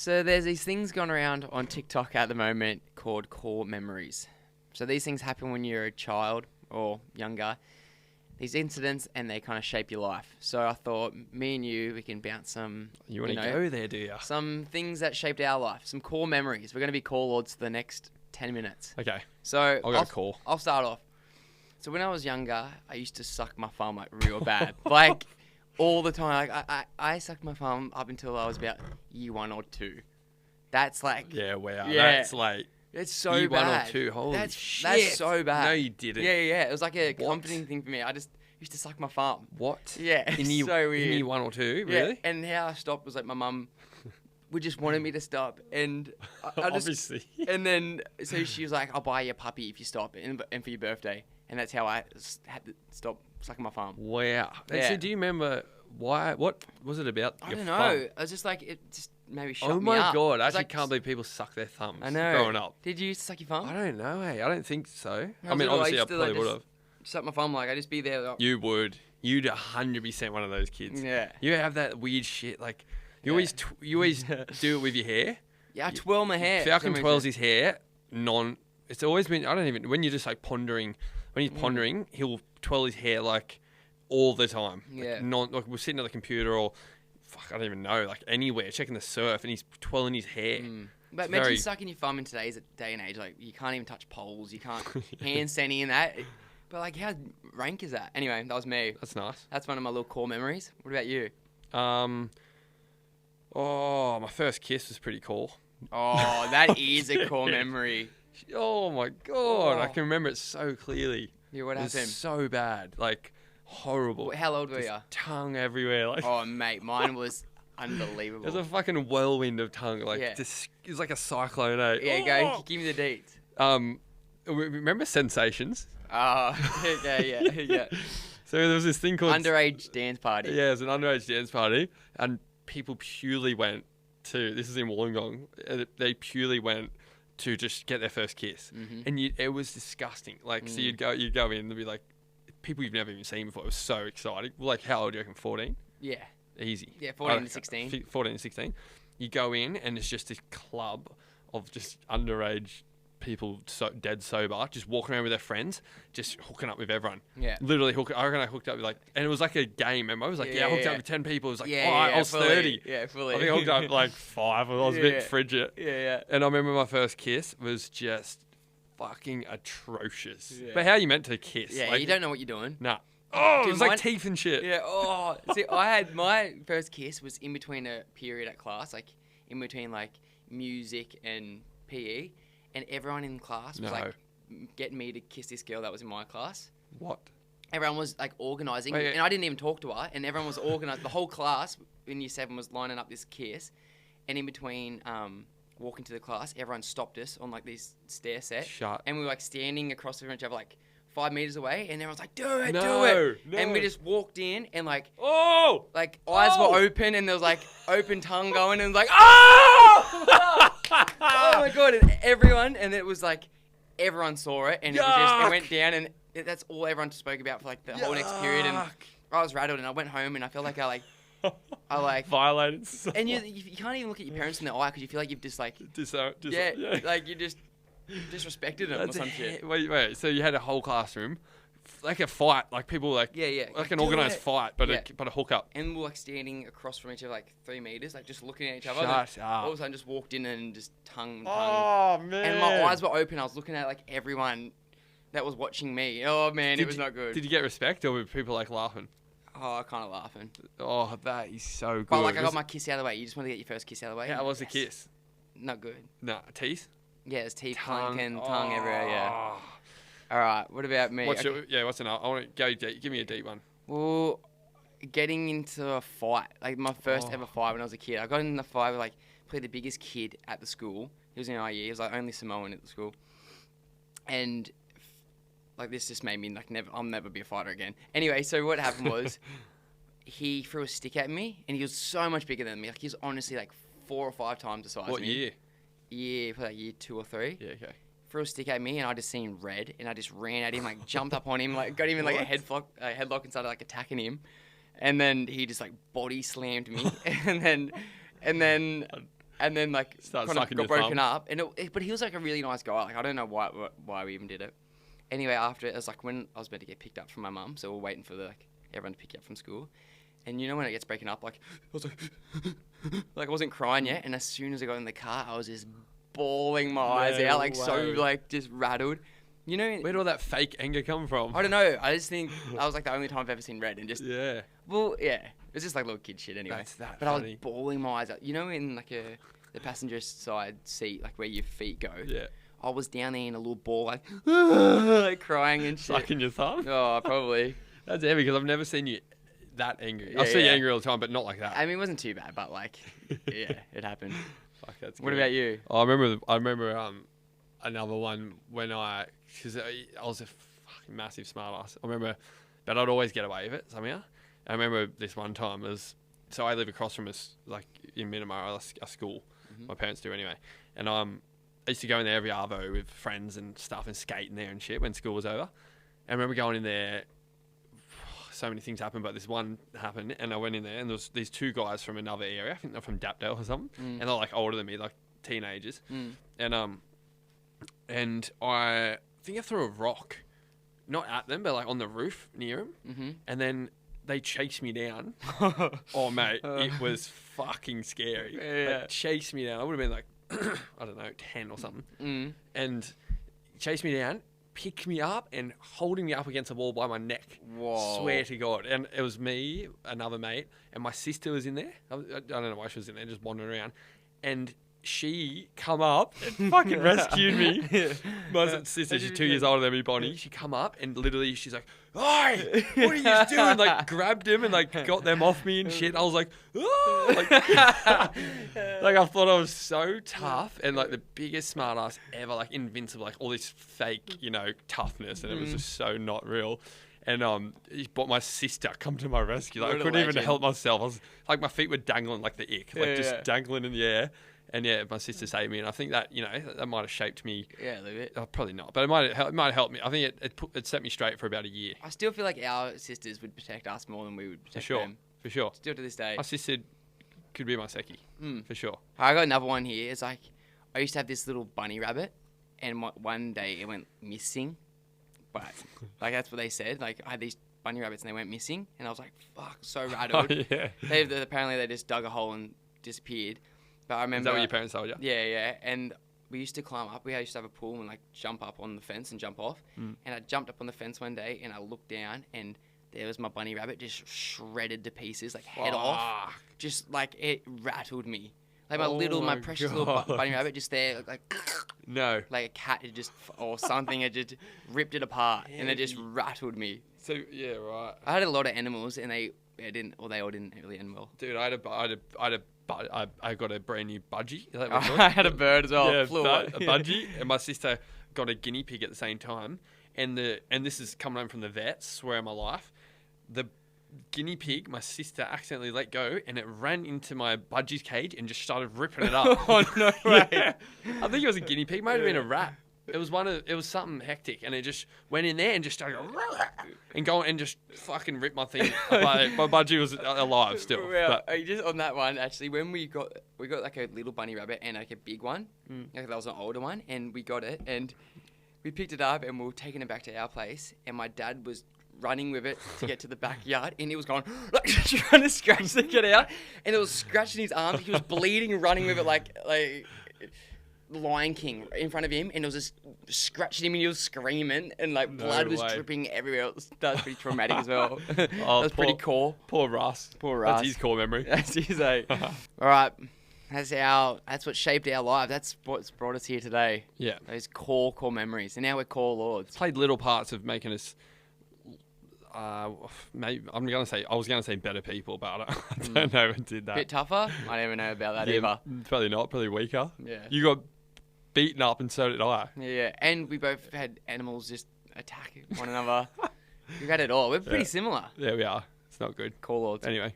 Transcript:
So there's these things going around on TikTok at the moment called core memories. So these things happen when you're a child or younger. These incidents, and they kind of shape your life. So I thought, me and you, we can bounce some... You want to go there, do you? Some things that shaped our life. Some core memories. We're going to be call lords for the next 10 minutes. Okay. So I'll go call. I'll start off. So when I was younger, I used to suck my thumb like real bad. Like all the time. Like I sucked my thumb up until I was about year 1 or 2. That's like... Yeah, wow. Yeah. That's like... It's so year bad. 1 or 2. Holy that's shit. so bad. No, you didn't. Yeah. It was like a comforting thing for me. I just used to suck my thumb. What? Yeah, In year, so weird. In year 1 or 2, Yeah, really? and how I stopped was like my mum would just wanted me to stop, and I just... Obviously. And then, so she was like, I'll buy you a puppy if you stop, and for your birthday. And that's how I had to stop sucking my thumb. Wow. Yeah. So do you remember why? What was it about I your don't thumb? know. I was just like, it just maybe shut me up. Oh my God. I It's actually like, can't believe people suck their thumbs I know. growing up. Did you used to suck your thumb? I don't know, hey. I don't think so. I I mean, was little, obviously, I used to, probably like, would just have. Suck my thumb, like, I'd just be there. Like, You would. You'd 100% one of those kids. Yeah. You have that weird shit. Like, you Yeah. always do it with your hair. Yeah, I twirl my hair. Falcon twirls his hair. It's always been, when you're just like pondering, he'll twirl his hair like all the time. Yeah. Like we're sitting at the computer or, I don't even know, like anywhere, checking the surf, and he's twirling his hair. But It's imagine very- sucking your thumb in today's day and age. Like, you can't even touch poles. You can't handstand any of that. But, like, how rank is that? Anyway, that was me. That's nice. That's one of my little core memories. What about you? My first kiss was pretty cool. Oh, that is a core memory. Oh my God, I Oh. can remember it so clearly. Yeah, what It was happened? so bad, like horrible. How old were Just you? tongue everywhere, like Oh, mate, mine was unbelievable. there's a fucking whirlwind of tongue, like Yeah. it was like a cyclone. Eh? Yeah, go. Give me the deets. Remember Sensations? Oh, yeah. So there was this thing called Underage dance party. Yeah, it was an underage dance party, and people purely went to. This is in Wollongong. They purely went to just get their first kiss, and it was disgusting. Like, so you'd go in, and there'd be like people you've never even seen before. It was so exciting. Like, how old do you reckon? 14? Yeah. Easy. Yeah, 14 to 16. 14 to 16. You go in, and it's just this club of just underage people, dead sober, just walking around with their friends, just hooking up with everyone. Yeah. Literally I reckon I hooked up with and it was like a game. And I was like, I hooked up with 10 people. It was like, I was fully. 30. Yeah, fully. I think I hooked up with like 5. I was a bit frigid. Yeah. And I remember my first kiss was just fucking atrocious. Yeah. But how you meant to kiss? Yeah, like, you don't know what you're doing. Nah. Oh, Dude, it was like mine- teeth and shit. Yeah. Oh, see, I had my first kiss was in between a period at class, like in between like music and PE, and everyone in class was like getting me to kiss this girl that was in my class. What? Everyone was like organising, Wait. and I didn't even talk to her, and everyone was organised. The whole class in year 7 was lining up this kiss, and in between walking to the class, everyone stopped us on like this stair set, Shut. and we were like standing across from each other like 5 meters away, and everyone's like, do it, No, do it. no. And we just walked in, and like eyes Oh! were open, and there was like open tongue going, and like, oh! Oh my God. And everyone, and it was like, everyone saw it, and it was just, Yuck. it went down, and that's all everyone spoke about for like the whole next period, and Yuck. I was rattled, and I went home, and I felt like I Violated so and you can't even look at your parents in the eye, because you feel like you've just like, yeah. like you just disrespected them or some shit. Wait. So you had a whole classroom, like a fight, like people like Yeah. like an Do organised it. fight, but Yeah. a hookup. And we're like standing across from each other like 3 meters, like just looking at each other. Shut Then up. all of a sudden just walked in and just tongue. Oh man! And my eyes were open. I was looking at like everyone that was watching me. Oh man, it was not good. Did you get respect, or were people like laughing? Oh, kind of laughing. Oh, that is so good. But like I got my kiss out of the way. You just want to get your first kiss out of the way. How was the Yes. kiss? Not good. Nah, teeth. Yeah, there's teeth Tongue. clanking, tongue everywhere. Yeah. Oh. All right. What about me? What's Okay. what's another? I want to go deep. Give me a deep one. Well, getting into a fight, like my first Oh. ever fight when I was a kid. I got in the fight with like probably the biggest kid at the school. He was in our year. He was like only Samoan at the school, and like this just made me like I'll never be a fighter again. Anyway, so what happened was he threw a stick at me, and he was so much bigger than me. Like he was honestly like 4 or 5 times the size What of me. year? Year, probably like year 2 or 3. Yeah, okay. Threw a stick at me, and I just seen red, and I just ran at him, like jumped up on him, like got him in like a headlock and started like attacking him, and then he just like body slammed me, and then And then like Start kind of sucking got your broken thumb. up. And but he was like a really nice guy. Like I don't know why we even did it. Anyway, after it was like when I was about to get picked up from my mum, so we're waiting for everyone to pick you up from school. And you know when it gets broken up, like I was like I wasn't crying yet. And as soon as I got in the car, I was just bawling my eyes out, like so like just rattled. You know, Where did all that fake anger come from? I don't know. I just think I was like the only time I've ever seen red and just Yeah. well, yeah, it's just like little kid shit anyway. That's that but I was funny. bawling my eyes out. You know, in like the passenger side seat, like where your feet go. Yeah. I was down there in a little ball, like crying and shit. Sucking your thumb? Oh, probably. That's heavy because I've never seen you that angry. Yeah, I see you yeah. angry all the time, but not like that. I mean, it wasn't too bad, but like, yeah, it happened. Fuck, that's What good. about you? Oh, I remember another one when because I was a fucking massive smart ass. I remember, but I'd always get away with it somehow. I remember this one time so I live across from us, like in Minamara, a school. Mm-hmm. My parents do anyway. And I used to go in there every arvo with friends and stuff and skate in there and shit when school was over. And I remember going in there. So many things happened, but this one happened, and I went in there, and there was these two guys from another area. I think they're from Dapdale or something, and they're like older than me, like teenagers. And I think I threw a rock, not at them, but like on the roof near them, and then they chased me down. Oh mate, it was fucking scary. Yeah. They chased me down. I would have been like, I don't know, 10 or something, and chased me down. Picked me up and holding me up against the wall by my neck. Whoa. Swear to God. And it was me, another mate, and my sister was in there. I don't know why she was in there, just wandering around. And she come up and fucking rescued me. My sister, she's 2 years older than me, Bonnie. She come up and literally she's like, "Oi, what are you doing?" Like grabbed him and like got them off me and shit. I was like, "Oh!" Like, like I thought I was so tough and like the biggest smartass ever, like invincible, like all this fake, toughness, and it was just so not real. And but my sister come to my rescue. Like I couldn't even help myself. I was like my feet were dangling like the ick, like just dangling in the air. And yeah, my sister saved me, and I think that that might have shaped me. Yeah, a little bit. Probably not, but it might have helped me. I think it set me straight for about a year. I still feel like our sisters would protect us more than we would protect them. For sure. Still to this day. My sister could be my secchi, for sure. I got another one here. It's like I used to have this little bunny rabbit, and one day it went missing. But like that's what they said. Like I had these bunny rabbits and they went missing, and I was like, "Fuck!" So rattled. Oh, yeah. Apparently they just dug a hole and disappeared. But I remember. Is that what your parents told you? Yeah, yeah. And we used to climb up. We used to have a pool and like jump up on the fence and jump off. And I jumped up on the fence one day and I looked down and there was my bunny rabbit just shredded to pieces, like head off. Just like it rattled me. Like my precious little bunny rabbit just there, like No. like a cat had just or something had just ripped it apart and it just rattled me. So yeah, right. I had a lot of animals and they all didn't really end well. Dude, I got a brand new budgie. Is that what I had a bird as well. Yeah, Flew away. a budgie, and my sister got a guinea pig at the same time. And this is coming home from the vets, swear on my life. The guinea pig, my sister accidentally let go, and it ran into my budgie's cage and just started ripping it up. Oh no way! Yeah. I think it was a guinea pig. Might have been a rat. It was something hectic, and it just went in there and just started going and just fucking ripped my thing apart. My budgie was alive still. Well, just on that one, actually, when we got like a little bunny rabbit and like a big one, like that was an older one, and we got it and we picked it up and we were taking it back to our place, and my dad was running with it to get to the backyard, and he was going like trying to scratch to get out, and it was scratching his arm. He was bleeding, running with it like Lion King in front of him, and it was just scratching him and he was screaming and like blood was dripping everywhere. That was pretty traumatic as well. That was pretty cool. Poor Russ. That's his core memory. That's his Alright. That's what shaped our life. That's what's brought us here today. Yeah. Those core memories. And now we're core lords. Played little parts of making us maybe I was gonna say better people, but I don't know if it did that. Bit tougher? I don't even know about that either. Probably not, probably weaker. Yeah. You got beaten up and so did I. Yeah, and we both had animals just attack one another. We've had it all. We're pretty similar. Yeah, we are. It's not good. Core lords. Anyway.